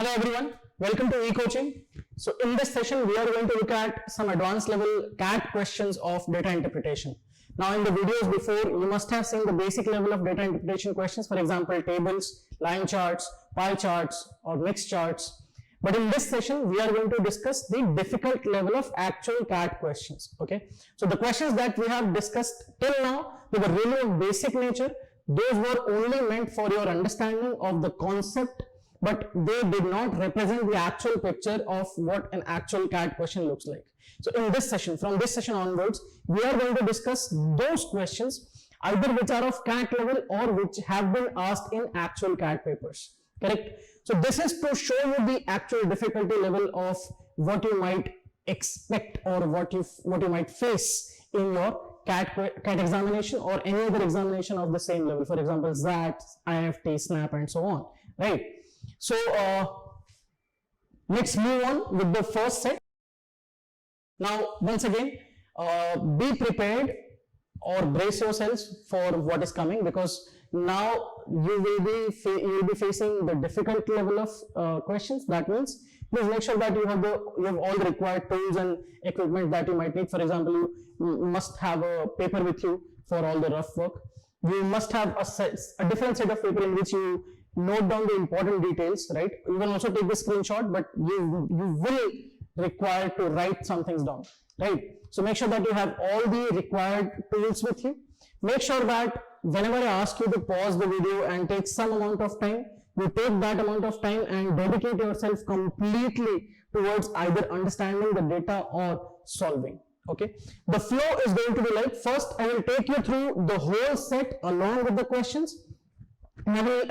Hello everyone, welcome to eCoaching. So in this session, we are going to look at some advanced level CAT questions of data interpretation. Now in the videos before, you must have seen the basic level of data interpretation questions, for example, tables, line charts, pie charts, or mixed charts. But in this session, we are going to discuss the difficult level of actual CAT questions. Okay, so the questions that we have discussed till now, they were really of basic nature. Those were only meant for your understanding of the concept, but they did not represent the actual picture of what an actual CAT question looks like. So in this session, from this session onwards, we are going to discuss those questions, either which are of CAT level or which have been asked in actual CAT papers. Correct? So this is to show you the actual difficulty level of what you might expect or what you might face in your CAT examination or any other examination of the same level. For example, XAT, IFT, SNAP, and so on. Right? So let's move on with the first set. Now, once again, be prepared or brace yourselves for what is coming, because now you will be facing the difficult level of questions. That means please make sure that you have all the required tools and equipment that you might need. For example, you must have a paper with you for all the rough work. You must have a different set of paper in which you note down the important details, right? You can also take the screenshot, but you will require to write some things down, right? So make sure that you have all the required tools with you. Make sure that whenever I ask you to pause the video and take some amount of time, you take that amount of time and dedicate yourself completely towards either understanding the data or solving. Okay, the flow is going to be like, first I will take you through the whole set along with the questions. I will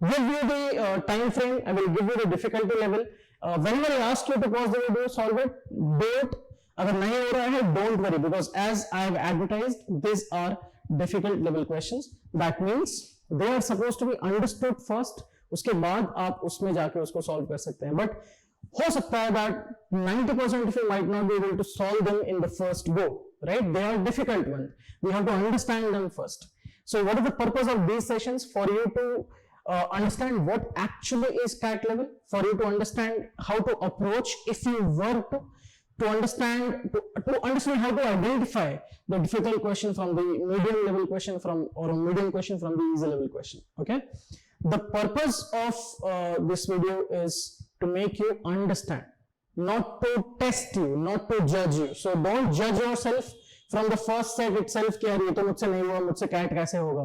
give you the time frame, I will give you the difficulty level. Whenever I ask you to pause the video, solve it, do it. अगर नहीं हो रहा है, don't worry, because as I have advertised, these are difficult level questions. That means they are supposed to be understood first. उसके बाद आप उसमें जाके उसको solve कर सकते हैं. But हो सकता है that 90% of you might not be able to solve them in the first go, right? They are difficult ones. We have to understand them first. So what is the purpose of these sessions? For you to understand what actually is CAT level, for you to understand how to approach if you were to understand how to identify the difficult question from the medium level question or a medium question from the easy level question. Okay, the purpose of this video is to make you understand, not to test you, not to judge you. So don't judge yourself from the first set itself कि यार ये तो मुझसे नहीं हुआ, मुझसे CAT कैसे होगा.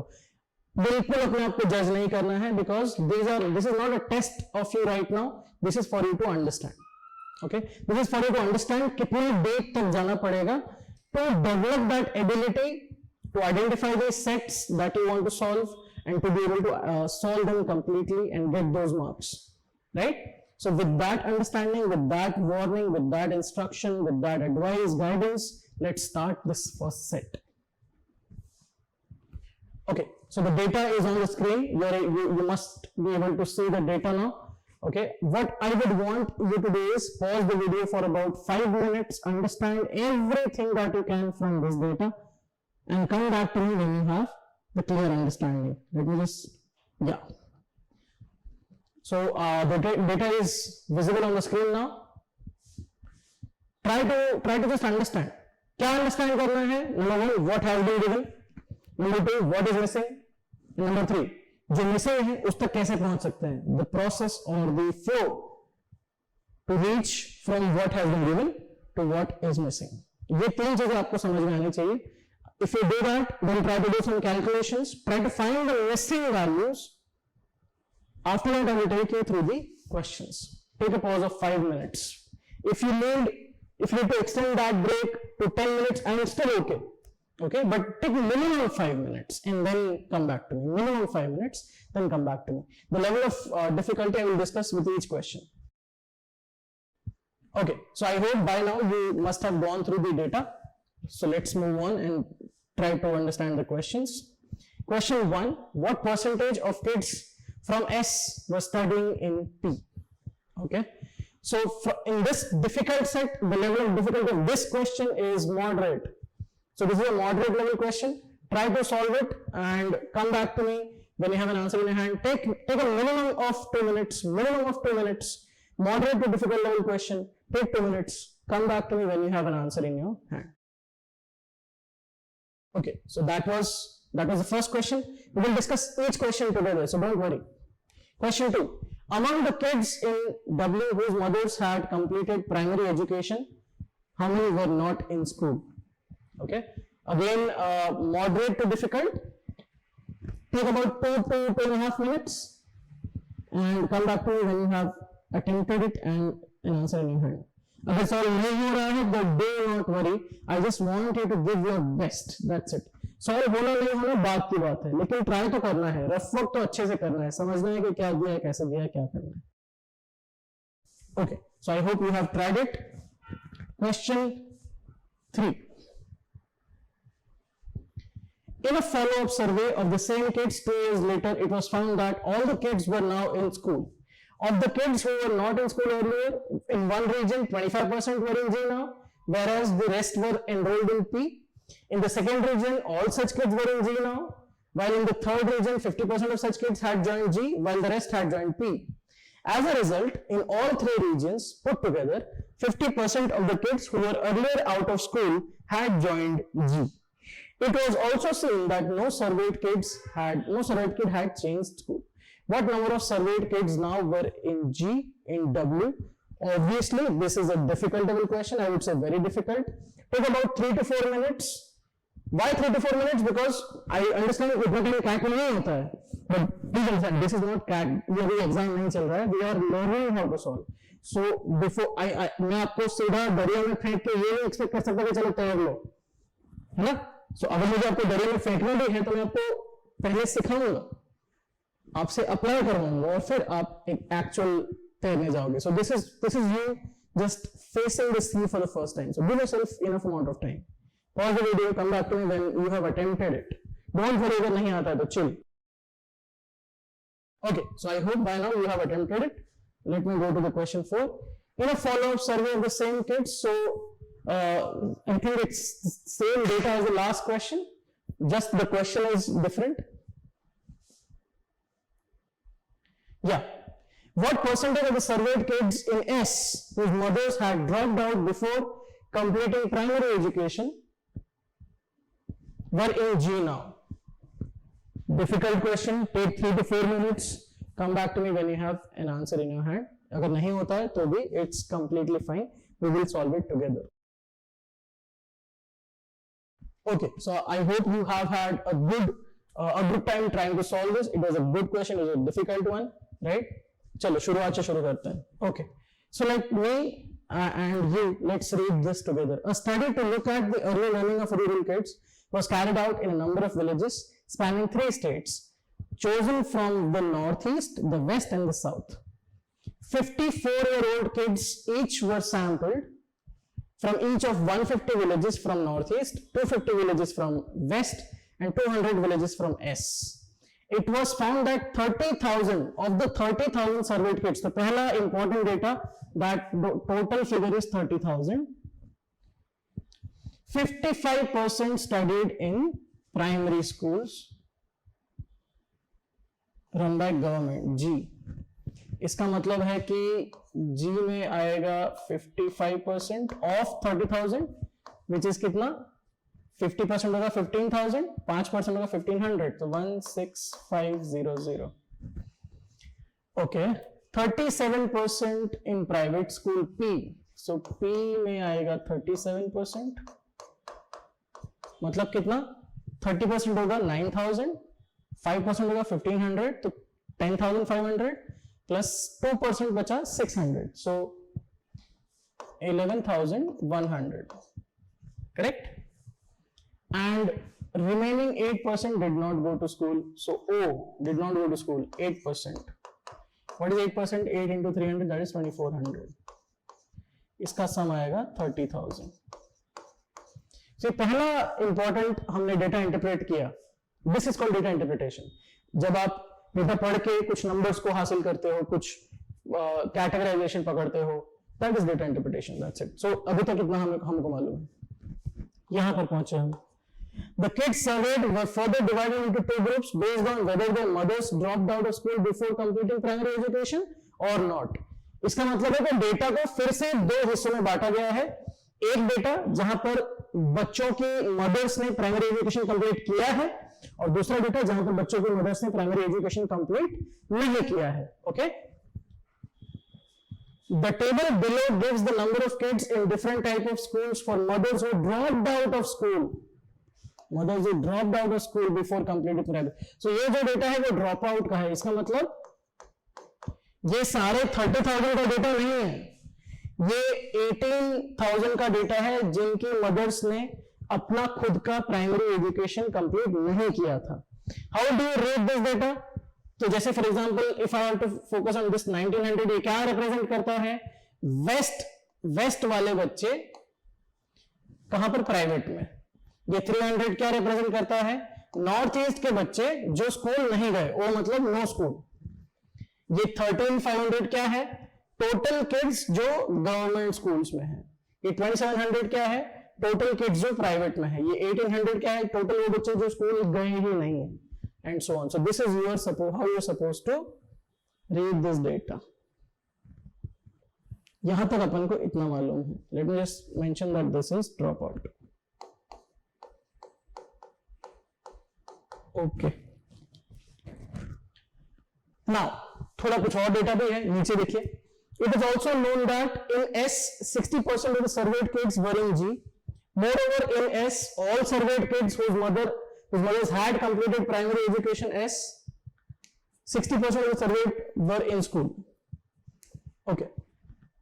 बिल्कुल अपने आप को जज नहीं करना है, because this is not a test of you right now. This is for you to understand. Okay, this is for you to understand कितनी डेट तक जाना पड़ेगा to develop that ability to identify the sets that you want to solve and to be able to solve them completely and get those marks, right? So with that understanding, with that warning, with that instruction, with that advice, guidance, let's start this first set. Okay, so the data is on the screen. You must be able to see the data now. Okay, what I would want you to do is pause the video for about 5 minutes, understand everything that you can from this data, and come back to me when you have the clear understanding. Let me just, yeah. So the data is visible on the screen now. Try to just understand. क्या understand करना है? Number 1, what has been given. Number 2, what is missing. Number 3, जो missing है उस तक कैसे पहुंच सकते हैं. The process or the flow to reach from what has been given to what is missing. ये 3 चीजें आपको समझ में आनी चाहिए. If you do that, then try to do some calculations. Try to find the missing values. After that, I will take you through the questions. Take a pause of 5 minutes. If you need to extend that break to 10 minutes, I am still okay. Okay, but take minimum 5 minutes and then come back to me. Minimum 5 minutes, then come back to me. The level of difficulty I will discuss with each question. Okay, so I hope by now you must have gone through the data. So let's move on and try to understand the questions. Question 1, what percentage of kids from S were studying in P? Okay, so in this difficult set, the level of difficulty of this question is moderate. So this is a moderate level question. Try to solve it and come back to me when you have an answer in your hand, take a minimum of 2 minutes, moderate to difficult level question, take 2 minutes, come back to me when you have an answer in your hand. Okay, so that was the first question. We will discuss each question together, so don't worry. Question 2. Among the kids in W whose mothers had completed primary education, how many were not in school? Okay, again, moderate to difficult. Take about 2 to 2.5 minutes and come back to me when you have attempted it and an answer in your hand. अगर solve नहीं हो रहा है, but do not worry. I just want you to give your best. That's it. Solve होना नहीं होना बात की बात है, लेकिन ट्राई तो करना है, रफ वर्क तो अच्छे से करना है, समझना है कि क्या दिया है, कैसे दिया है, क्या करना है. Okay, so I hope you have tried it. Question 3. In a follow-up survey of the same kids 2 years later, it was found that all the kids were now in school. Of the kids who were not in school earlier, in one region, 25% were in G now, whereas the rest were enrolled in P. In the second region, all such kids were in G now, while in the third region, 50% of such kids had joined G, while the rest had joined P. As a result, in all 3 regions put together, 50% of the kids who were earlier out of school had joined G. It was also seen that no surveyed kid had changed school. What number of surveyed kids now were in G, in W? Obviously, this is a difficult level question. I would say very difficult. Take about 3 to 4 minutes. Why 3 to 4 minutes? Because I understand इतना time CAT में नहीं होता है. But please understand, this is not CAT. ये अभी exam नहीं चल रहा है. We are learning how to solve. So before मैं आपको सीधा दरिया में फेंक के ये नहीं एक्सपेक्ट कर सकता कि चलो तैयार लो, है ना? So अगर मुझे आपको दरिया में फेंकना भी है तो मैं आपको पहले सिखाऊंगा, आपसे अप्लाई करवाऊंगा और फिर आप एक एक्चुअल तैरने जाओगे. So this is you just facing the sea for the first time. So give yourself enough amount of time. Pause the video, come back to me when you have attempted it. Don't worry अगर नहीं आता है तो chill. Okay, so I hope by now you have attempted it. Let me go to the question 4. In a follow-up survey of the same kids, so I think it's same data as the last question, just the question is different. Yeah. What percentage of the surveyed kids in S whose mothers had dropped out before completing primary education were in G now? Difficult question. Take 3 to 4 minutes. Come back to me when you have an answer in your hand. अगर नहीं होता है तो भी it's completely fine. We will solve it together. Okay, so I hope you have had a good time trying to solve this. It was a good question. It was a difficult one, right? चलो शुरुआत से शुरू करते हैं. Okay, so like me and you, let's read this together. A study to look at the early learning of rural kids was carried out in a number of villages spanning 3 states, chosen from the northeast, the west, and the south. 54-year-old kids each were sampled from each of 150 villages from northeast, 250 villages from west, and 200 villages from S. It was found that 30,000 of the 30,000 surveyed kids, the pehla important data, that total figure is 30,000. 55% studied in primary schools run by government, G. इसका मतलब है कि G में आएगा 55% of 30,000, which is कितना? 50% होगा 15,000, 5% होगा 1,500, तो 16500. Okay, 37% in private school P. So P में आएगा 37%, मतलब कितना? 30% होगा 9,000, 5% होगा 1,500, तो 10,500 plus 2% बचा 600, so 11,100. Correct? And remaining 8% did not go to school. So O did not go to school, 8%. What is 8%? 8 into 300, that is 2,400. इसका सम आएगा 30,000. So पहला important हमने डेटा इंटरप्रेट किया. This is called data interpretation. जब आप data पढ़ के कुछ नंबर्स को हासिल करते हो, कुछ कैटेगराइजेशन पकड़ते हो, that is data interpretation. That's it. So अभी तक इतना हमको मालूम है. यहाँ पर पहुंचे हम. The kids surveyed were further divided into two groups based on whether their mothers dropped out of school before completing primary education or not. इसका मतलब है कि डेटा को फिर से दो हिस्सों में बांटा गया है. एक डेटा जहां पर बच्चों की मदर्स ने प्राइमरी एजुकेशन कंप्लीट किया है और दूसरा डेटा जहां पर बच्चों की मदर्स ने प्राइमरी एजुकेशन कंप्लीट नहीं किया है. Okay. The table below gives the number of kids in different type of schools for mothers who dropped out of school. Mothers who dropped out of school before completing primary. So ये जो data है वो drop out का है. इसका मतलब ये सारे 30,000 का डेटा नहीं है, ये 18,000 का डेटा है जिनकी मदर्स ने अपना खुद का प्राइमरी एजुकेशन कंप्लीट नहीं किया था. How do you read this data? तो जैसे for example if I have to focus on this 1900, ये क्या रिप्रेजेंट करता है? वेस्ट वाले बच्चे कहां पर? प्राइवेट में. ये 300 क्या रिप्रेजेंट करता है? नॉर्थ ईस्ट के बच्चे जो स्कूल नहीं गए, वो मतलब नो स्कूल. ये 13,500 क्या है? टोटल किड्स जो गवर्नमेंट स्कूल्स में है. ये 2700 क्या है? टोटल किड्स जो प्राइवेट में है. ये 1800 क्या है? टोटल वो बच्चे जो स्कूल गए ही नहीं है. And so on. So this is how you are supposed to read this data. यहां तक अपन को इतना मालूम है. Let me just mention that this is dropout. Okay. Now थोड़ा कुछ और डेटा भी है, नीचे देखिए. It is also known that in S 60% of the surveyed kids were in G. Moreover, in S all surveyed kids whose mothers had completed primary education S, 60% of the surveyed were in school. Okay.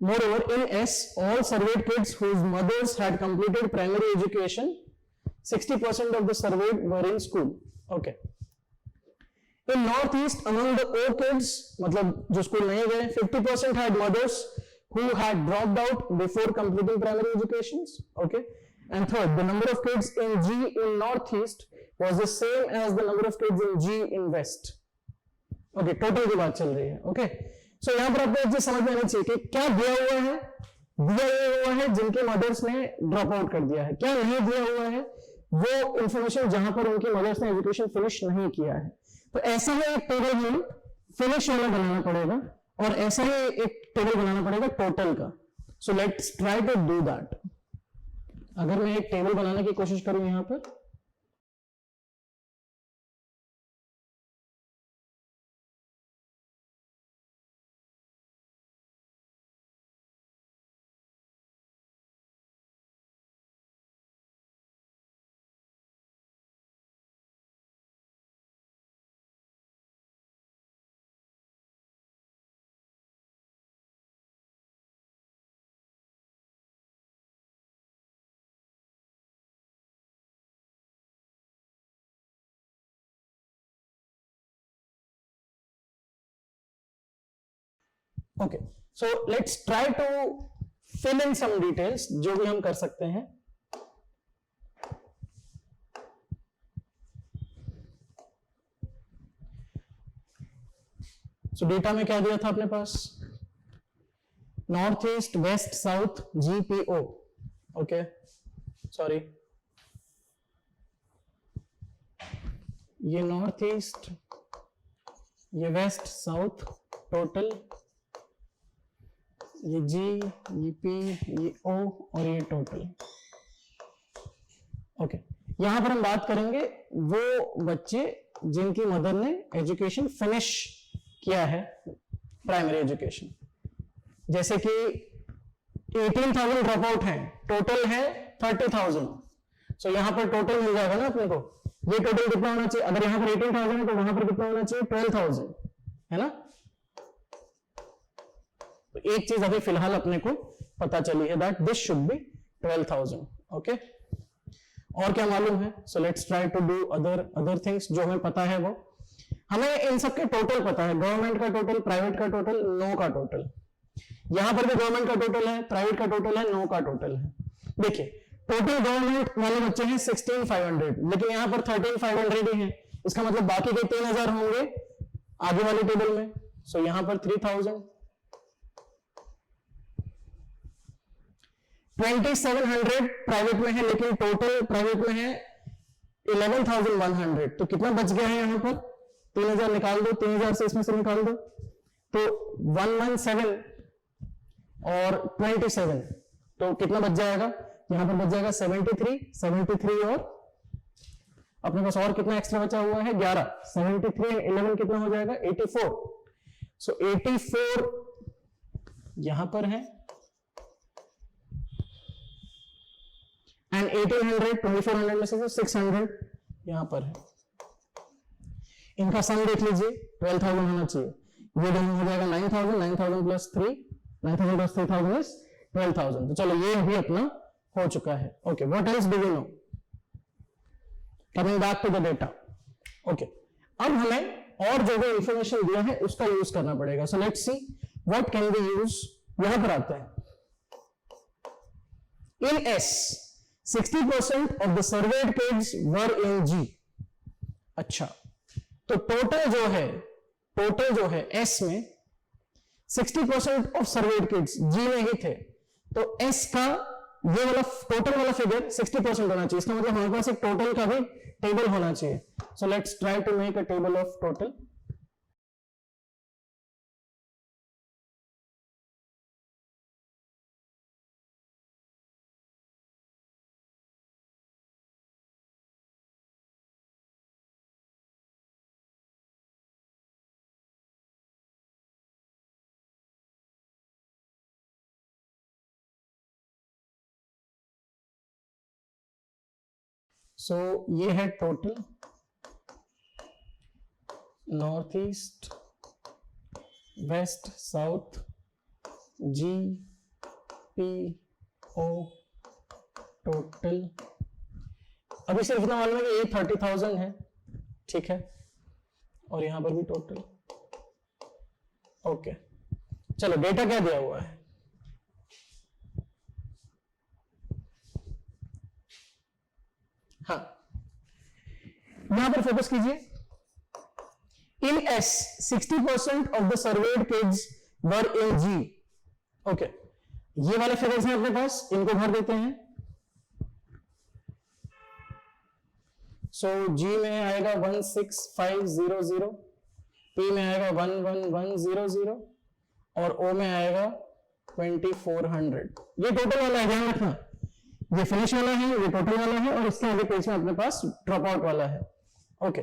Moreover, in S, all surveyed kids whose mothers had completed primary education, 60% of the surveyed were in school. Okay. In Northeast, among the O kids, मतलब जो school नहीं गए, 50% had mothers who had dropped out before completing primary educations. Okay. And third, the number of kids in G in Northeast was the same as the number of kids in G in West. Okay, total की बात चल रही है. Okay, so यहाँ पर आपको एक चीज समझ में आनी चाहिए कि क्या दिया हुआ है. दिया हुआ है जिनके मदर्स ने ड्रॉप आउट कर दिया है. क्या नहीं दिया हुआ है? वो इंफॉर्मेशन जहां पर उनकी मदर्स ने एजुकेशन फिनिश नहीं किया है. तो ऐसा ही एक टेबल में फिनिश वाला बनाना पड़ेगा और ऐसा ही एक टेबल बनाना पड़ेगा टोटल का. So let's try to do that. अगर मैं एक टेबल बनाने की कोशिश करूं यहां पर, okay. So let's try to fill in some details, जो भी हम कर सकते हैं. सो डेटा में क्या दिया था अपने पास? North east, west, south, GPO. Okay, sorry, ये नॉर्थ ईस्ट, ये वेस्ट, साउथ, टोटल, ये G, ये P, ये O और ये टोटल. ओके. यहां पर हम बात करेंगे वो बच्चे जिनकी मदर ने एजुकेशन फिनिश किया है, प्राइमरी एजुकेशन. जैसे कि 18,000 ड्रॉप आउट है, टोटल है 30,000. सो यहां पर टोटल मिल जाएगा ना अपने को. ये टोटल कितना होना चाहिए? अगर यहां पर 18,000 है तो वहां पर कितना होना चाहिए? 12,000, है ना. तो एक चीज अभी फिलहाल अपने को पता चली है, that this should be 12,000. Okay. और क्या मालूम है? So let's try to do other things. जो हमें पता है वो हमें इन सब के टोटल पता है. गवर्नमेंट का टोटल, प्राइवेट का टोटल, नो का टोटल. यहां पर भी गवर्नमेंट का टोटल है, प्राइवेट का टोटल है, नो का टोटल है. देखिए टोटल गवर्नमेंट वाले बच्चे हैं 16,500, लेकिन यहां पर 13,500 ही है. इसका मतलब बाकी के 3,000 होंगे आगे वाले टेबल में. सो यहां पर 3,000. 2,700 प्राइवेट में है, लेकिन टोटल प्राइवेट में है 11,100, तो कितना बच गया है यहाँ पर? 3,000 निकाल दो, 3,000 से इसमें से निकाल दो, तो 117 और 27, तो कितना बच जाएगा? यहाँ पर बच जाएगा 73 और अपने पास और कितना एक्स्ट्रा बचा हुआ है? 11, 73 और 11 कितना हो जाएगा? 84। सो 84 यहां पर है एंड 1800 2400 में से 600 यहां पर है। इनका सम देख लीजिए, 12,000 होना चाहिए। ये दोनों हो जाएगा 9,000, 9,000 प्लस 3, 9,000 प्लस 3,000 इज 12,000। तो चलो ये भी अपना हो चुका है। Okay, what else do we know? Coming back to the data. Okay, अब हमें और जो भी इंफॉर्मेशन दिया है उसका यूज करना पड़ेगा। So let's see what can we use. यहां पर आते हैं, in S 60% of the surveyed kids were in G. अच्छा, तो टोटल जो है एस में 60% ऑफ सर्वेड किड्स जी में ही थे, तो एस का ये वाला टोटल वाला फिगर 60% होना चाहिए। इसका मतलब हमारे पास एक टोटल का भी टेबल होना चाहिए। So let's try to make a table of total. So ये है total north east west south G P O total. अभी सिर्फ इतना मालूम है कि ये 30,000 है, ठीक है, और यहां पर भी टोटल। ओके, चलो डेटा क्या दिया हुआ है? हाँ, यहां पर फोकस कीजिए। In S 60% of the surveyed kids were in G. Okay, ये वाले फिगर्स हैं अपने पास, इनको भर देते हैं। सो जी में आएगा 16500, पी में आएगा 11100 और ओ में आएगा 2400। ये टोटल वाला है, ध्यान रखना। ये फिनिश वाला है, ये टोटल वाला है, और इसके आगे पेज में अपने पास ड्रॉप आउट वाला है। ओके,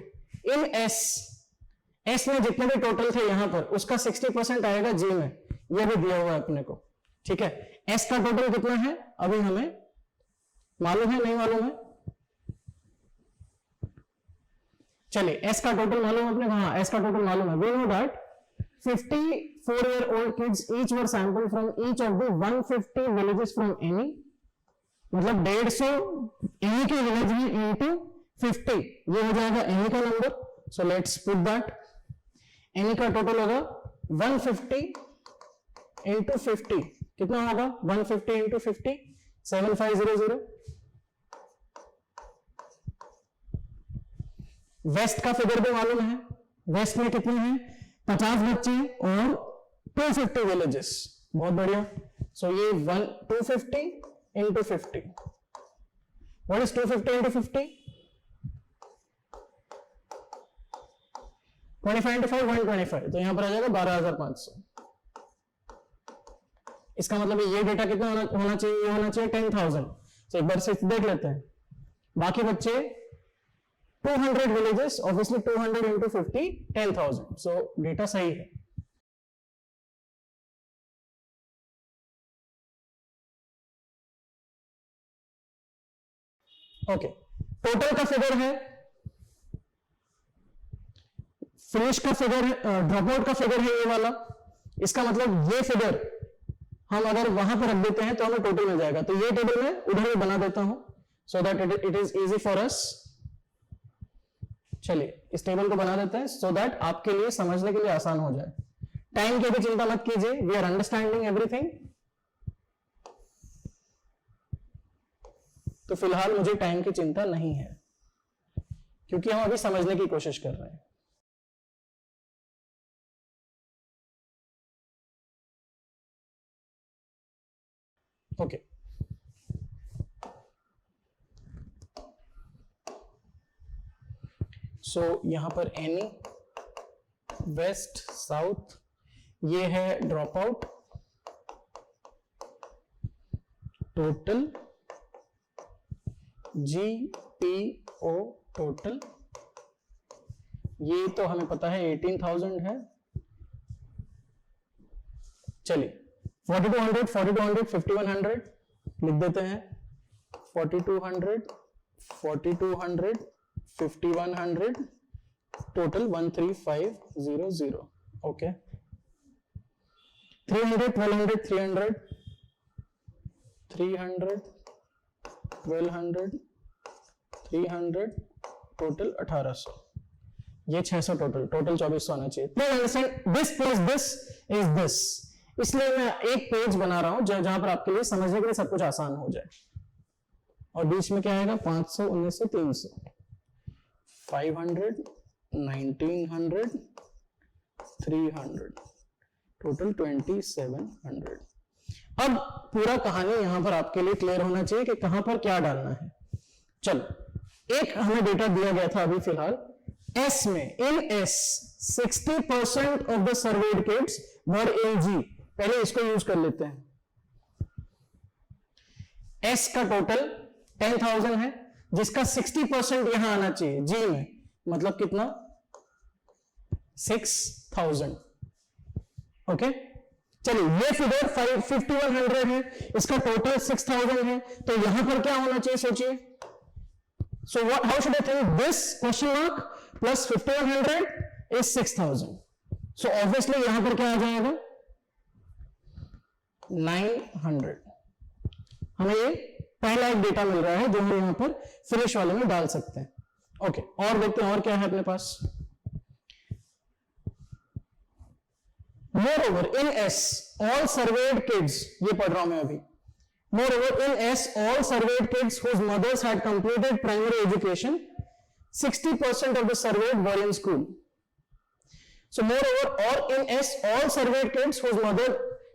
इन एस में जितने भी टोटल थे यहां पर, उसका 60% आएगा जी में, ये भी दिया हुआ है अपने को, ठीक है। एस का टोटल कितना है अभी हमें मालूम है, नहीं मालूम है? चलिए, एस का टोटल मालूम है अपने को? हाँ, एस का टोटल मालूम है। We know that 54-year-old kids each were sampled from each of the 150 villages from any, मतलब 150 एनी के विलेज में इंटू 50, ये हो जाएगा एनी का number. So let's put that. Any का टोटल होगा 150 इंटू 50, कितना होगा? 150 इंटू 50, 7500। वेस्ट का फिगर भी मालूम है, वेस्ट में कितने हैं? 50 बच्चे और 250 विलेजेस। बहुत बढ़िया। सो ये 250 into 50, what is 250 into 50? 25 into 5 125, तो यहां पर आ जाएगा 12,500। इसका मतलब ये डेटा कितना होना चाहिए? ये होना चाहिए 10,000। तो एक बार से देख लेते हैं। बाकी बच्चे 200 विलेजेस, ऑब्वियसली 200 इंटू 50 10,000। सो डेटा सही है। ओके, टोटल का फिगर है, फिनिश का फिगर है, ड्रॉप आउट का फिगर है ये वाला। इसका मतलब ये फिगर हम अगर वहां पर रख देते हैं तो हमें टोटल मिल जाएगा। तो ये टेबल मैं उधर में बना देता हूं so that it is easy for us. चलिए, इस टेबल को बना देते हैं सो दैट आपके लिए समझने के लिए आसान हो जाए। टाइम की भी चिंता मत कीजिए, वी आर अंडरस्टैंडिंग एवरीथिंग। तो फिलहाल मुझे टाइम की चिंता नहीं है, क्योंकि हम अभी समझने की कोशिश कर रहे हैं। ओके, सो यहां पर एनी, वेस्ट, साउथ, ये है drop out, total, GPO total, ये तो हमें पता है 18,000 है। चलिए 4200, 4200, 5100 लिख देते हैं। 4200, 4200, 5100, टोटल 13500। ओके, 300, 1200, 300, 300, 1200, 300, टोटल 1800, ये 600 टोटल 2400 आना चाहिए। Please understand this plus this is this, इसलिए मैं एक पेज बना रहा हूं जहां पर आपके लिए समझने के लिए सब कुछ आसान हो जाए। और बीच में क्या आएगा? 500, 1900, 300, 500, 1900, 300, टोटल 2700। अब पूरा कहानी यहां पर आपके लिए क्लियर होना चाहिए कि कहां पर क्या डालना है। चलो, एक हमें डेटा दिया गया था अभी फिलहाल, S में, इन S 60% of the surveyed kids were in G। पहले इसको यूज कर लेते हैं। S का टोटल 10,000 है, जिसका 60% यहां आना चाहिए G में, मतलब कितना? 6,000। ओके, चलिए ये फिगर 5100 है, इसका टोटल 6,000 है, तो यहां पर क्या होना चाहिए सोचिए। So what? How should I think? This question mark plus 5100 is 6,000. So obviously यहां पर क्या आ जाएगा? 900। हमें ये पहला एक डेटा मिल रहा है जो हम यहां पर फिनिश वाले में डाल सकते हैं। ओके, और देखते हैं और क्या है अपने पास। Moreover, in S, all surveyed kids, ये पढ़ रहा हूं मैं अभी। Moreover, in S, all surveyed kids whose mothers had completed primary education, 60% of the surveyed were in school. So, moreover, or in S, all surveyed kids whose mother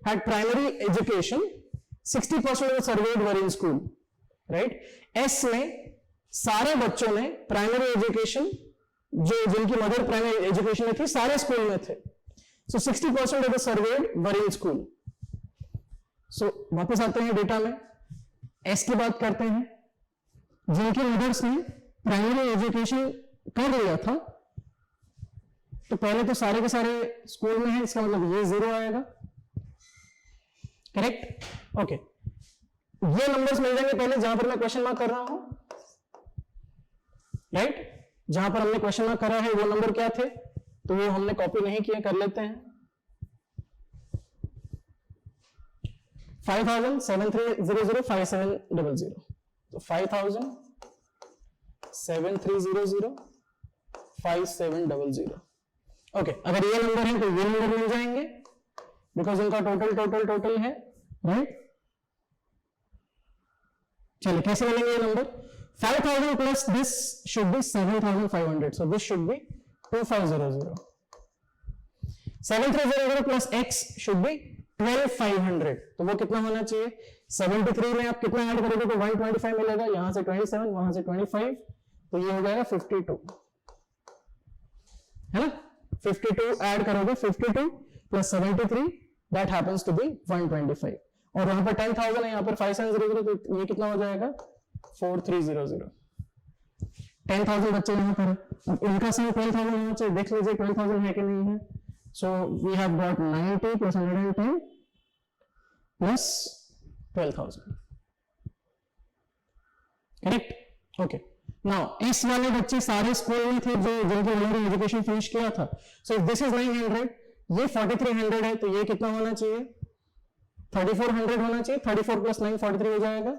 had primary education, 60% of the surveyed were in school. Right? S में सारे बच्चों ने primary education, जो जिनकी mother primary education में थी, सारे school में थे। So 60% of the surveyed were in school. So वापस आते हैं डेटा में, S की बात करते हैं, जिनकी मदर्स ने प्राइमरी एजुकेशन कर लिया था, तो पहले तो सारे के सारे स्कूल में है, इसका मतलब ये 0 आएगा। करेक्ट? ओके, ये नंबर्स मिल जाएंगे पहले जहां पर मैं क्वेश्चन मार्क कर रहा हूं। राइट? जहां पर हमने क्वेश्चन मार्क करा है वो नंबर क्या थे, तो वो हमने कॉपी नहीं किए, कर लेते हैं। 5000, 7300, 5700, तो 5000, 7300, 5700। ओके, अगर ये नंबर है तो ये नंबर मिल जाएंगे, बिकॉज इनका टोटल है। राइट? चलिए कैसे मिलेंगे ये number? 5000 plus this should B 7500, so this should B 2500। 7300 plus x should be 12500, तो वो कितना होना चाहिए? 73 में आप कितना ऐड करोगे तो 125 मिलेगा, यहां से 27, वहां से 25, तो ये हो जाएगा 52, है ना? 52 ऐड करोगे, 52 plus 73, that happens to be 125, और वहां पर 10,000 है, यहां पर 5700, तो ये कितना हो जाएगा? 4300। 10,000 बच्चे यहां पर, अब इनका सम 12,000 होना चाहिए, देख लीजिए 12,000 है कि नहीं है। So we have got 90 plus 110 plus 12,000. Correct? Okay. Now इस वाले बच्चे सारे स्कूल में थे जो जिनके उन्होंने एजुकेशन फिनिश किया था। So this is 900, ये 4300 है, तो ये कितना होना चाहिए? 3400 होना चाहिए। 34 plus 9 43 हो जाएगा।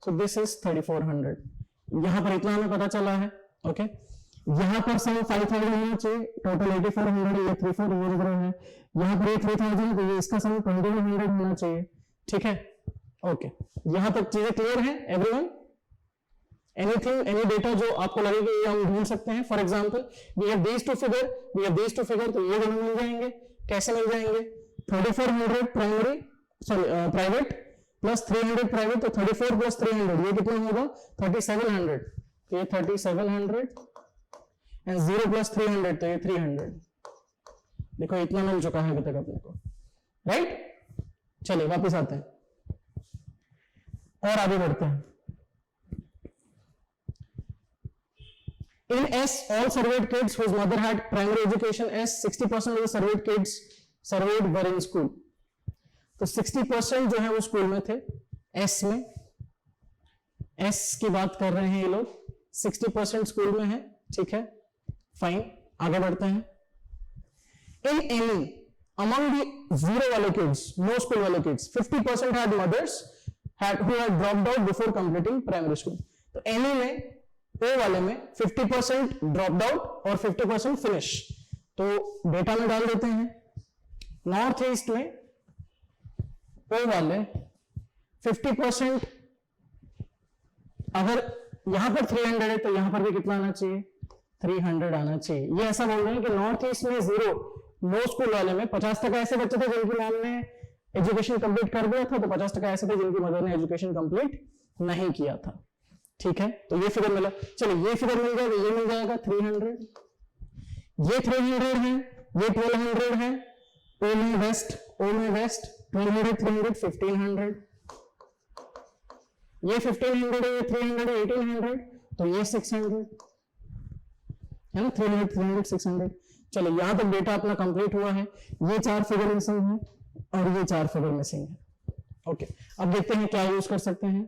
So this is 3400. यहाँ पर इतना हमें पता चला है। Okay? यहाँ पर सम 5000 होना चाहिए, टोटल 8400, ये 3400 है, यहाँ पर ये 3000, तो ये इसका सम 2100 होना चाहिए। ठीक है? ओके, यहाँ तक चीजें क्लियर है एवरीवन? एनीथिंग, एनी डेटा जो आपको लगे कि ये हम ढूंढ सकते हैं? For example we have these two figure, तो ये दोनों मिल जाएंगे। कैसे मिल जाएंगे? 3400 primary, sorry private plus 300 private, तो 34 प्लस 300 ये कितना होगा? 3700, तो ये 3700 एंड 0 प्लस 300 तो ये 300। देखो इतना मिल चुका है अभी तक अपने को, राइट। चलिए वापस आते हैं और आगे बढ़ते हैं। In S, all surveyed kids whose mother had primary education S, 60% of the surveyed kids surveyed were in school. तो 60% जो है वो स्कूल में थे S में। S की बात कर रहे हैं ये लोग, 60% स्कूल में है, ठीक है, फाइन। आगे बढ़ते हैं। In any, among the zero वाले kids, no school वाले kids, 50% had mothers who had dropped out before completing primary school. तो any में, O वाले में 50% ड्रॉप्ड आउट और 50% फिनिश। तो डेटा में डाल देते हैं। नॉर्थ ईस्ट में O वाले 50%, अगर यहां पर 300 है तो यहां पर भी कितना आना चाहिए, 300 आना चाहिए। ये ऐसा बोल रहे हैं कि नॉर्थ ईस्ट में जीरो नो स्कूल वाले में 50% ऐसे बच्चे थे जिनकी मॉम ने एजुकेशन कंप्लीट कर दिया था, तो 50% ऐसे थे जिनकी मदर ने एजुकेशन कंप्लीट नहीं किया था, ठीक है। तो ये फिगर मिला। चलिए ये फिगर मिल जाएगा, ये मिल जाएगा 300, ये 300 है, ये 1200 है। ओ में वेस्ट, ओ में वेस्ट, 1200, 300, 1500, ये 1500 है, ये 300 है, 1800, तो ये 600 है ना, 300, 300, 600। चलो यहां तक डेटा अपना कंप्लीट हुआ है। ये 4 फिगर मिसिंग है और ये 4 फिगर मिसिंग है। ओके, अब देखते हैं क्या यूज कर सकते हैं।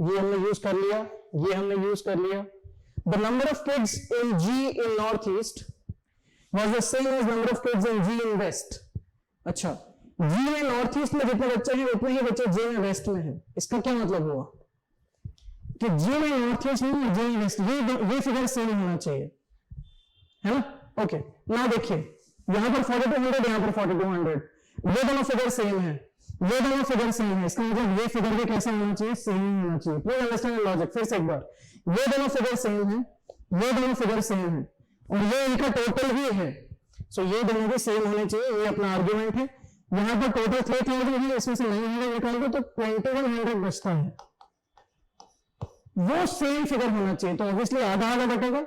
ये हमने यूज कर लिया, ये हमने यूज कर लिया। The number of kids in G in north east was the same as number of kids in G in west. अच्छा, G में नॉर्थ ईस्ट में जितने बच्चे हैं उतने ही बच्चे G में वेस्ट में हैं। इसका क्या मतलब हुआ कि G में नॉर्थ ईस्ट में G में वेस्ट, ये फिगर सेम होना चाहिए, है ना। ओके, ना देखिए यहां पर 4200, यहां पर 4200, ये दोनों फिगर सेम है, ये दोनों फिगर सेम है। इसका मतलब ये फिगर भी कैसा होना चाहिए, सेम होना चाहिए। Please understand logic. फिर से एक बार, ये दोनों फिगर सेम है, ये दोनों फिगर सेम है और ये इनका टोटल ही है, सो ये दोनों भी सेम होने चाहिए। ये अपना आर्ग्यूमेंट है। यहां पर टोटल 3000 है, इसमें से 900 निकालोगे तो 2100 बचता है, वो सेम फिगर होना चाहिए। तो ऑब्वियसली आधा आधा बटेगा,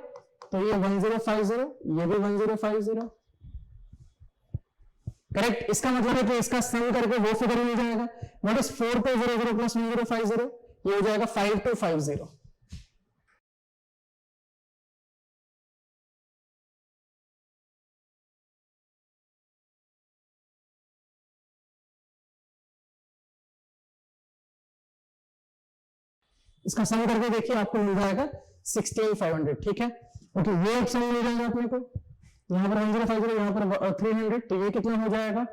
तो ये 1050, ये भी 1050, करेक्ट। इसका मतलब है कि इसका सम करके वो फिगर मिल जाएगा। व्हाट इज 4200 प्लस 1050, ये हो जाएगा 5250। इसका सम करके देखिए आपको मिल जाएगा 16500, ठीक है। ओके, ये ऑप्शन मिल जाएगा अपने को, यहां पर 1050, यहां पर 300, तो ये कितना हो जाएगा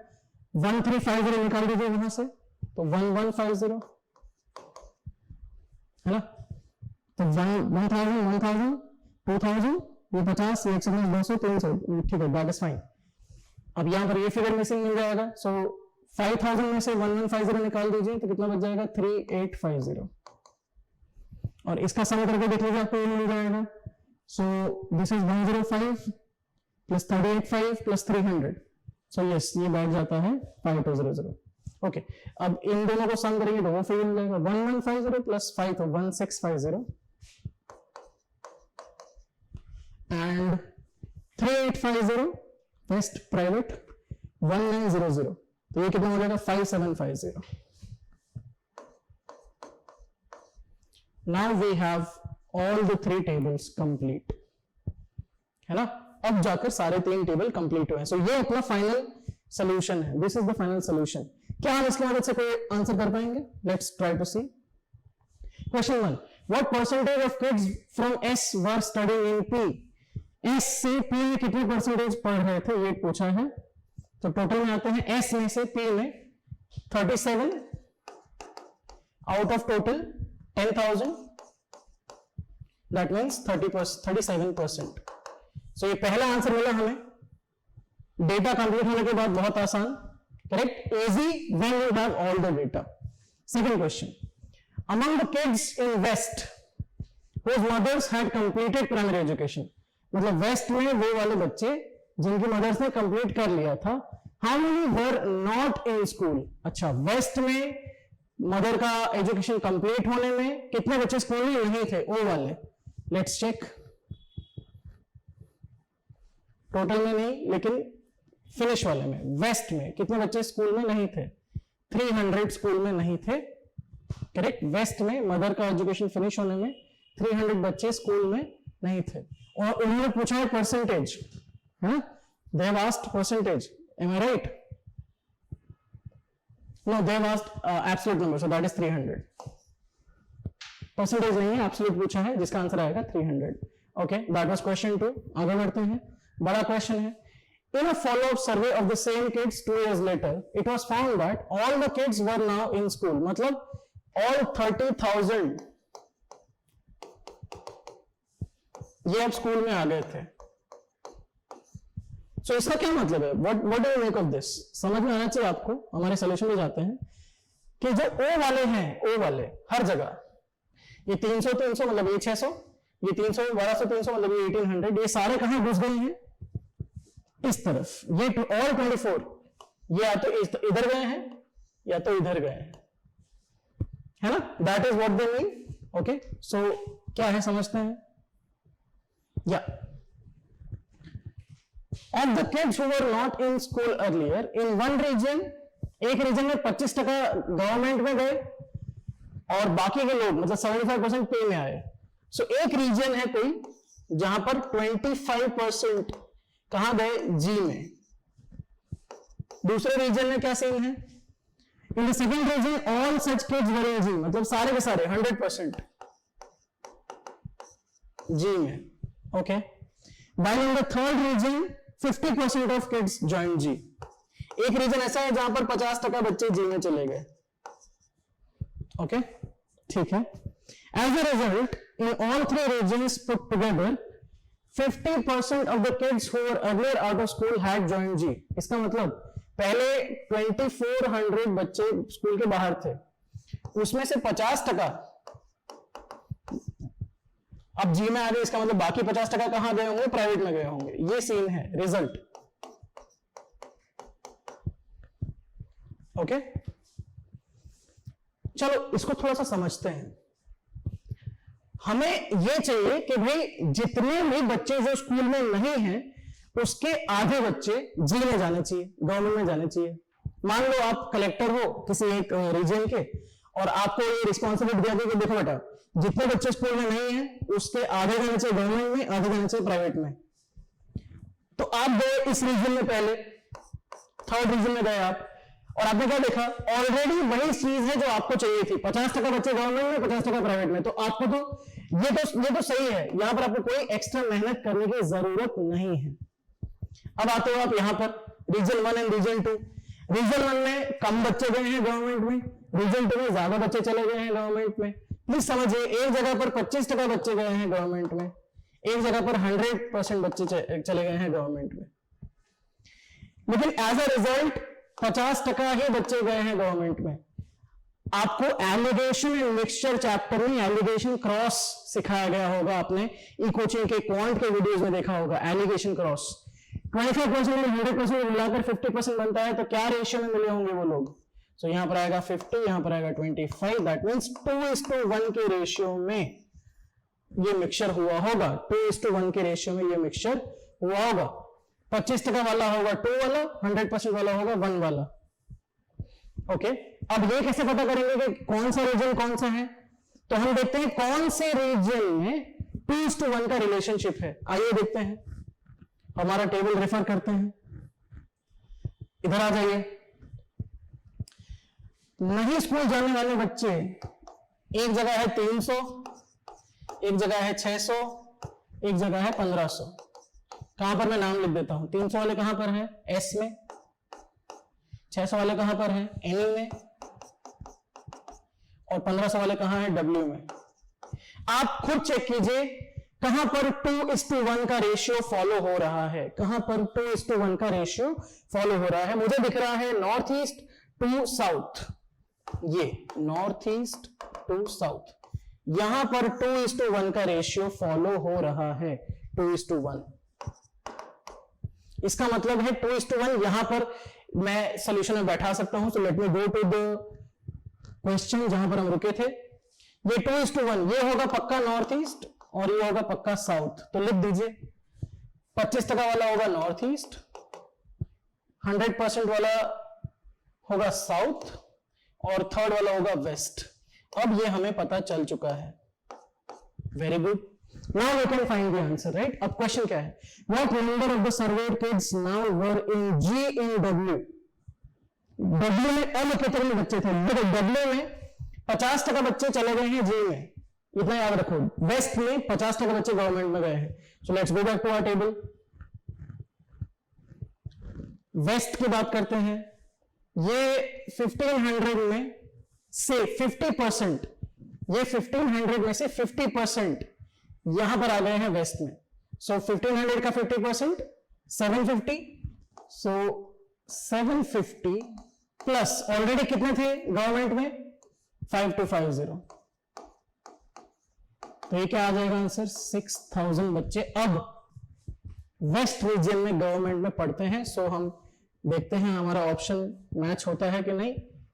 1350 निकाल दीजिए वहां से, तो 1150 है ना। तो 1000, 1000, 2000, ये 50, ये 110, 200, 300, ठीक है, दैट इज फाइन। अब यहां पर ये फिगर मिसिंग मिल जाएगा, सो 5000 में से 1150 निकाल दीजिए तो कितना बच जाएगा 3850, और इसका सम करके देख लीजिए आपको ये मिल जाएगा। So this is 105 plus 385 plus 300, so yes ये बैठ जाता है 5200। ओके, अब इन दोनों को सम करेंगे तो वो फिगर मिल जाएगा 1150 प्लस 5 तो 1650 एंड 3850 वेस्ट प्राइवेट 1900, तो ये कितना हो जाएगा 5750। Now we have all the 3 tables complete, है ना। अब जाकर सारे 3 टेबल कंप्लीट हुए हैं। सो ये अपना फाइनल सोल्यूशन है, this is the final solution. क्या हम इसकी मदद से कोई आंसर कर पाएंगे? Let's try to see. Question 1, what percentage of kids from S were studying in P. S से पी में कितने परसेंटेज पढ़ रहे थे ये पूछा है। तो टोटल में आते हैं एस में से पी में 37 out of total 10,000, that means 37%। सो ये पहला आंसर मिला हमें, डेटा कंप्लीट होने के बाद बहुत आसान, correct, easy when you have all the data. Second question, among the kids in west whose mothers had completed primary education, मतलब वेस्ट में वो वाले बच्चे जिनकी मदर्स ने कंप्लीट कर लिया था, how many were not in school. अच्छा, वेस्ट में मदर का एजुकेशन कंप्लीट होने में कितने बच्चे स्कूल में नहीं थे, वो वाले। Let's check. टोटल में नहीं, लेकिन फिनिश वाले में, वेस्ट में कितने बच्चे स्कूल में नहीं थे? 300 स्कूल में नहीं थे, करेक्ट। वेस्ट में मदर का एजुकेशन फिनिश होने में 300 बच्चे स्कूल में नहीं थे। और उन्होंने पूछा है परसेंटेज, है ना? They have asked percentage, am I right? No, they have asked absolute number, so that is 300। Percentage नहीं है, एब्सोल्यूट पूछा है, जिसका आंसर आएगा 300। Okay, that was question 2। आगे बढ़ते हैं, बड़ा क्वेश्चन है। In a follow-up survey of the same kids 2 years later, it was found that all the kids were now in school. मतलब all 30,000 ये अब स्कूल में आ गए थे। So इसका क्या मतलब है? What do you make of this? समझ में आना चाहिए आपको। हमारे सोल्यूशन में जाते हैं कि जो O वाले हैं, O वाले हर जगह, ये 300 मतलब ये 600, ये 300 1200 300 मतलब ये 1800, ये सारे कहां घुस गए हैं? इस तरफ। ये ऑल 24 ये या तो इधर गए हैं या तो इधर गए हैं, है ना? That is what they mean. Okay, so क्या है समझते हैं? या of the kids who were not in school earlier in one region, एक रीजन में 25% गवर्नमेंट में गए और बाकी के लोग मतलब 75% पे में आए। सो एक रीजन है कोई जहां पर 25% कहां गए? जी में। दूसरे रीजन में क्या सीन है? In the second region all such kids were in G, मतलब सारे के सारे 100% जी में। Okay, while in the third region 50% of kids join G. एक रीजन ऐसा है जहां पर 50% बच्चे जी में चले गए। ओके, ठीक है। As a result in all 3 regions put together 50% of the kids who were earlier out of school had joined G। इसका मतलब पहले 2400 बच्चे स्कूल के बाहर थे, उसमें से 50% अब जी में आ गए। इसका मतलब बाकी 50% कहां गए होंगे? प्राइवेट में गए होंगे। ये सीन है रिजल्ट। ओके, चलो इसको थोड़ा सा समझते हैं। हमें यह चाहिए कि भाई जितने भी बच्चे जो स्कूल में नहीं हैं उसके आधे बच्चे जी में जाने चाहिए, गवर्नमेंट में जाने चाहिए। मान लो आप कलेक्टर हो किसी एक रीजन के और आपको ये रिस्पॉन्सिबिलिटी दिया गया कि देखो बेटा जितने बच्चे स्कूल में नहीं हैं उसके आधे जाने चाहिए गवर्नमेंट में, आधे जाने चाहिए प्राइवेट में। तो आप गए इस रीजन में, पहले थर्ड रीजन में गए आप, और आपने क्या देखा? ऑलरेडी वही चीज है जो आपको चाहिए थी, 50% बच्चे गवर्नमेंट में, 50% प्राइवेट में। तो आपको तो ये तो सही है, यहां पर आपको कोई एक्स्ट्रा मेहनत करने की जरूरत नहीं है। अब आते हो आप यहां पर रीजन 1 एंड रीजन 2। रीजन 1 में कम बच्चे गए हैं गवर्नमेंट में, रीजन 2 में ज्यादा बच्चे चले गए हैं गवर्नमेंट में। प्लीज समझिए, एक जगह पर 25% बच्चे गए हैं गवर्नमेंट में, एक जगह पर 100% बच्चे चले गए हैं गवर्नमेंट में। लेकिन एज अ रिजल्ट 50% ही बच्चे गए हैं गवर्नमेंट में। आपको एलिगेशन एंड मिक्सचर चैप्टर में एलिगेशन क्रॉस सिखाया गया होगा, आपने ई कोचिंग के क्वांट के वीडियोस में देखा होगा। एलिगेशन क्रॉस 25% में 100% मिलाकर 50% बनता है, तो क्या रेशियो में मिले होंगे वो लोग? सो यहां पर आएगा 50, यहां पर आएगा 25। दैट मींस 2:1 के रेशियो में ये मिक्सचर हुआ होगा। 2:1 के रेशियो में ये मिक्सचर हुआ होगा। 25% वाला होगा 2 वाला, 100% वाला होगा 1 वाला। ओके, अब ये कैसे पता करेंगे कि कौन सा रीजन कौन सा है? तो हम देखते हैं कौन से रीजन में 2:1 का रिलेशनशिप है। आइए देखते हैं, हमारा टेबल रेफर करते हैं। इधर आ जाइए। नहीं स्कूल जाने वाले बच्चे एक जगह है 300, एक जगह है 600, एक जगह है 1500। कहां पर मैं नाम लिख देता हूं। 300 वाले कहां पर है? एस में। 600 वाले कहां पर है? एन में। और 1500 वाले कहां है? डब्ल्यू में। आप खुद चेक कीजिए कहां पर 2:1 का रेशियो फॉलो हो रहा है, कहां पर 2:1 का रेशियो फॉलो हो रहा है। मुझे दिख रहा है नॉर्थ ईस्ट टू साउथ, ये नॉर्थ ईस्ट टू साउथ, यहां पर 2:1 का रेशियो फॉलो हो रहा है। 2:1 इसका मतलब है 2:1 यहां पर मैं सॉल्यूशन में बैठा सकता हूं। So let me go to the question जहां पर हम रुके थे। ये 2:1 ये होगा पक्का नॉर्थ ईस्ट और ये होगा पक्का साउथ। तो लिख दीजिए 25% वाला होगा नॉर्थ ईस्ट, 100% वाला होगा साउथ और थर्ड वाला होगा वेस्ट। अब ये हमें पता चल चुका है। Very good, now we can find the answer, right. अब क्वेश्चन क्या है, what number of the surveyed kids now were in G in W. W में अब कितने बच्चे थे, देखो डब्ल्यू में 50% बच्चे चले गए हैं जी में, इतना याद रखो। वेस्ट में 50% बच्चे गवर्नमेंट में गए हैं। So let's go back to our table. West की बात करते हैं, ये 1500 में से 50%, ये 1500 में से 50% यहां पर आ गए हैं वेस्ट में। सो 1500 का 50% 750, सो 750 प्लस ऑलरेडी कितने थे गवर्नमेंट में 5250, तो ये क्या आ जाएगा आंसर 6000 बच्चे अब वेस्ट रीजन में गवर्नमेंट में पढ़ते हैं। सो हम देखते हैं हमारा ऑप्शन मैच होता है कि नहीं।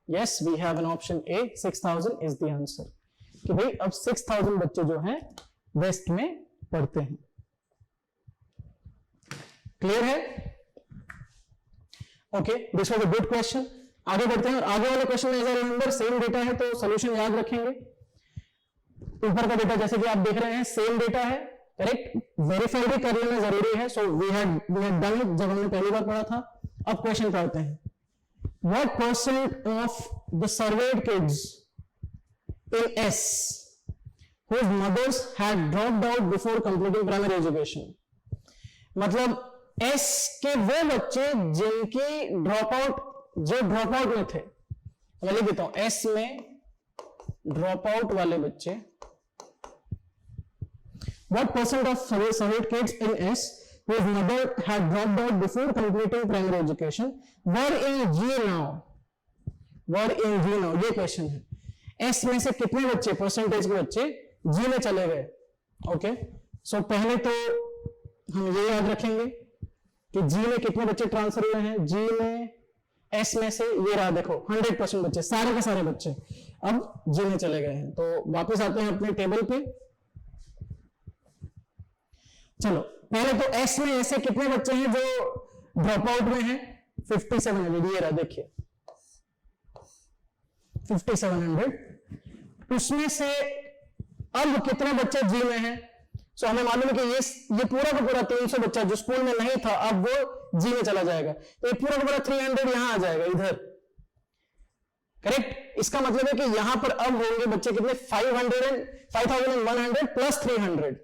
Yes, we have an option A, 6000 is the answer, कि भाई अब 6000 बच्चे जो हैं वेस्ट में पढ़ते हैं। क्लियर है? Okay, this was a good question. आगे बढ़ते हैं और आगे वाले क्वेश्चन में as I remember same data है तो सोल्यूशन याद रखेंगे। ऊपर का डेटा जैसे कि आप देख रहे हैं सेम डेटा है, करेक्ट, वेरीफाई भी कर लेना जरूरी है। So we had done it जब हमने पहली बार पढ़ा था। अब क्वेश्चन पे आते हैं, what percent of the surveyed kids in S whose mothers had dropped out before completing primary education। मतलब एस के वो बच्चे जिनकी ड्रॉप आउट, जो ड्रॉप आउट में थे, मैं लिख देता हूं एस में ड्रॉप आउट वाले बच्चे। What percent of surveyed kids in S whose mother had dropped out before completing primary education were in G now? Were in G now, ये क्वेश्चन है। एस में से कितने बच्चे, परसेंटेज के बच्चे जी में चले गए। ओके, सो पहले तो हम ये याद रखेंगे कि जी में कितने बच्चे ट्रांसफर हुए हैं। जी में एस में से ये रहा, देखो 100% बच्चे, सारे के सारे बच्चे अब जी में चले गए हैं। तो वापस आते हैं अपने टेबल पे। चलो पहले तो एस में ऐसे कितने बच्चे हैं जो ड्रॉप आउट में हैं, 5700, ये रहा देखिए 5700। उसमें से अब कितने बच्चे जी में हैं। सो हमें मालूम है कि ये पूरा का पूरा 300 बच्चा जो स्कूल में नहीं था अब वो जी में चला जाएगा, तो ये पूरा का पूरा 300 यहां आ जाएगा इधर, करेक्ट। इसका मतलब है कि यहां पर अब होंगे बच्चे कितने, 5100 plus 300।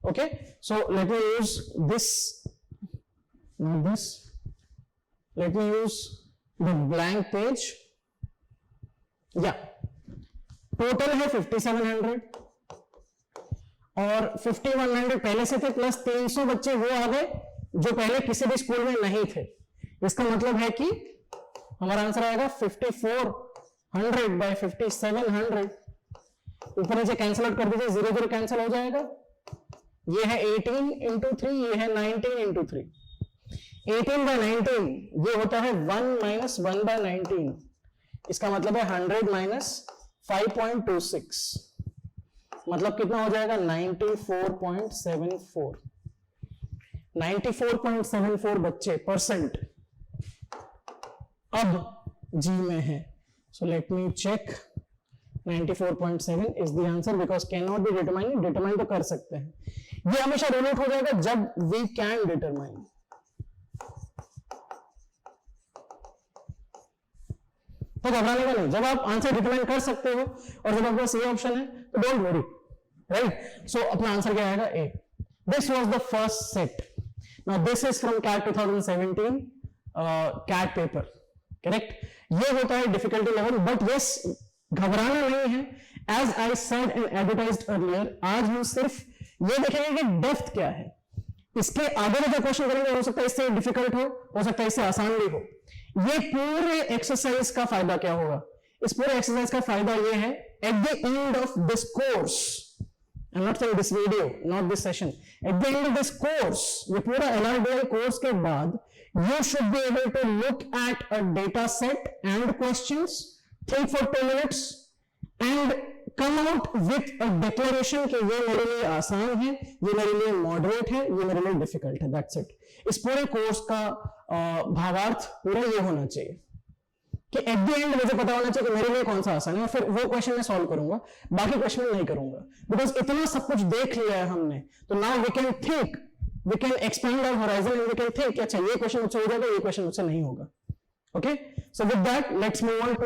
Okay, so let me use this, not this, let me use the blank page. या टोटल है 5700 और 5100 पहले से थे, प्लस 300 बच्चे वो आ गए जो पहले किसी भी स्कूल में नहीं थे। इसका मतलब है कि हमारा आंसर आएगा 5400 बाय 5700। ऊपर नीचे कैंसिल आउट कर दीजिए, 0 0 कैंसिल हो जाएगा। ये है 18 इंटू 3, ये है 19 इंटू 3। 18 बाय 19 ये होता है 1 माइनस 1 बाय 19। इसका मतलब है 100 माइनस 5.26, मतलब कितना हो जाएगा 94.74। 94.74 बच्चे परसेंट अब जी में है। So let me check, 94.7 is the answer because can not be determine. Determine तो कर सकते हैं, ये हमेशा रूल आउट हो जाएगा जब वी कैन डिटरमाइन। तो घबराने का नहीं, जब आप आंसर डिटरमाइन कर सकते हो और जब आपके पास ये ऑप्शन है तो डोंट वरी, राइट। सो अपना आंसर क्या आएगा, A. This was the first set. Now this is from CAT 2017 CAT paper, correct. ये होता है डिफिकल्टी लेवल, बट यस घबराना नहीं है। As I said and advertised earlier, आज हम सिर्फ ये देखेंगे कि डेप्थ क्या है। इसके आगे जो क्वेश्चन करेंगे हो सकता है इससे डिफिकल्ट हो सकता है इससे आसान भी हो। ये पूरे एक्सरसाइज का फायदा क्या होगा, इस पूरे एक्सरसाइज का फायदा ये है, at the end of this course, I am not saying this video, not this session, at the end of this course, ये पूरा LRDL कोर्स के बाद you should be able to look at a data set and questions, think for 2 minutes and come out with a declaration कि ये मेरे लिए आसान है, ये मेरे लिए मॉडरेट है, ये मेरे लिए डिफिकल्ट है, दैट्स इट। इस पूरे कोर्स का भावार्थ पूरा ये होना चाहिए कि एट द एंड मुझे पता होना चाहिए कि मेरे लिए कौन सा आसान है, और फिर वो क्वेश्चन मैं सॉल्व करूंगा, बाकी क्वेश्चन नहीं करूंगा, बिकॉज इतना सब कुछ देख लिया है हमने। तो now we can think, we can expand our horizon and we can think अच्छा ये क्वेश्चन मुझसे हो जाएगा, ये क्वेश्चन मुझसे नहीं होगा। Okay, so with that let's move on to